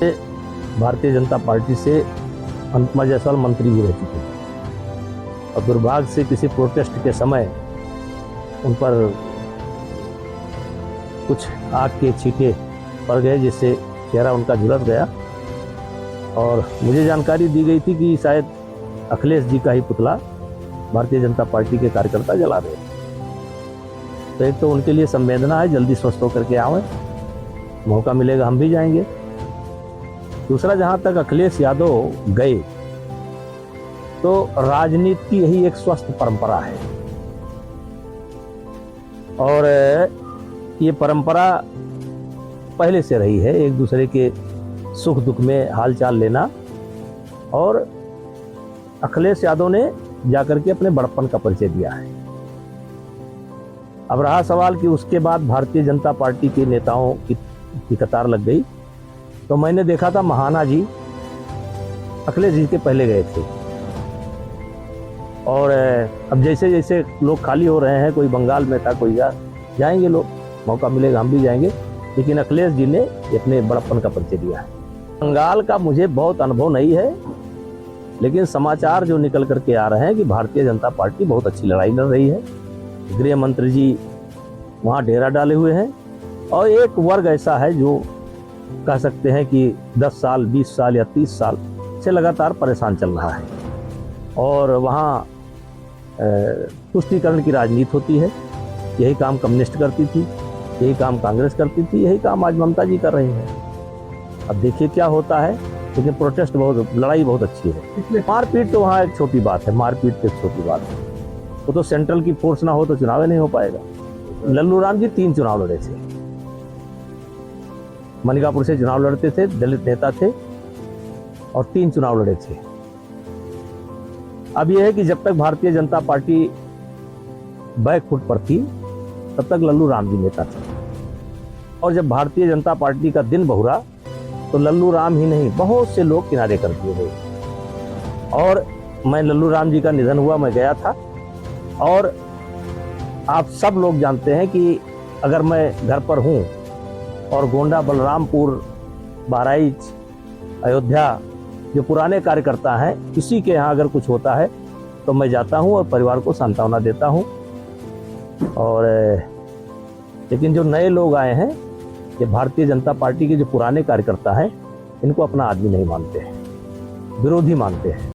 Bharatiya Janata party से अनुपमा जायसवाल मंत्री भी रह चुके हैं और दुर्भाग्य से किसी प्रोटेस्ट के समय उन पर कुछ आग के छींटे पड़ गए जिससे चेहरा उनका झुलस गया। और मुझे जानकारी दी गई थी कि शायद अखिलेश जी का ही पुतला भारतीय जनता पार्टी के कार्यकर्ता जला रहे। तो एक तो उनके लिए संवेदना है, जल्दी स्वस्थ होकर के आवे, मौका मिलेगा हम भी जाएंगे। दूसरा, जहां तक अखिलेश यादव गए तो राजनीति की यही एक स्वस्थ परंपरा है और ये परंपरा पहले से रही है, एक दूसरे के सुख दुख में हालचाल लेना। और अखिलेश यादव ने जाकर के अपने बड़प्पन का परिचय दिया है। अब रहा सवाल कि उसके बाद भारतीय जनता पार्टी के नेताओं की कतार लग गई, तो मैंने देखा था महाना जी अखिलेश जी के पहले गए थे। और अब जैसे जैसे लोग खाली हो रहे हैं, कोई बंगाल में था, कोई जाएंगे लोग, मौका मिलेगा हम भी जाएंगे। लेकिन अखिलेश जी ने अपने बड़प्पन का परिचय दिया है। बंगाल का मुझे बहुत अनुभव नहीं है, लेकिन समाचार जो निकल करके आ रहे हैं कि भारतीय जनता पार्टी बहुत अच्छी लड़ाई लड़ रही है। गृह मंत्री जी वहाँ डेरा डाले हुए हैं और एक वर्ग ऐसा है जो कह सकते हैं कि 10 साल, 20 साल या 30 साल से लगातार परेशान चल रहा है। और वहाँ तुष्टीकरण की राजनीति होती है। यही काम कम्युनिस्ट करती थी, यही काम कांग्रेस करती थी, यही काम आज ममता जी कर रही हैं। अब देखिए क्या होता है, लेकिन प्रोटेस्ट बहुत, लड़ाई बहुत अच्छी है। मारपीट तो वहाँ एक छोटी बात है, मारपीट तो एक छोटी बात है। वो तो सेंट्रल की फोर्स ना हो तो चुनाव नहीं हो पाएगा। लल्लू राम जी 3 चुनाव लड़े थे, मनिकापुर से चुनाव लड़ते थे, दलित नेता थे और 3 चुनाव लड़े थे। अब यह है कि जब तक Bharatiya Janata party back foot पर थी तब तक लल्लू राम जी नेता थे। और जब भारतीय जनता पार्टी का दिन बहुरा तो लल्लू राम ही नहीं, बहुत से लोग किनारे कर दिए गए। और मैं, लल्लू राम जी का निधन हुआ, मैं गया था। और आप सब लोग जानते हैं कि अगर मैं घर पर हूं और गोंडा, बलरामपुर, बहराइच, अयोध्या जो पुराने कार्यकर्ता हैं, किसी के यहाँ अगर कुछ होता है तो मैं जाता हूं और परिवार को सांत्वना देता हूं। और लेकिन जो नए लोग आए हैं, ये भारतीय जनता पार्टी के जो पुराने कार्यकर्ता हैं, इनको अपना आदमी नहीं मानते हैं, विरोधी मानते हैं।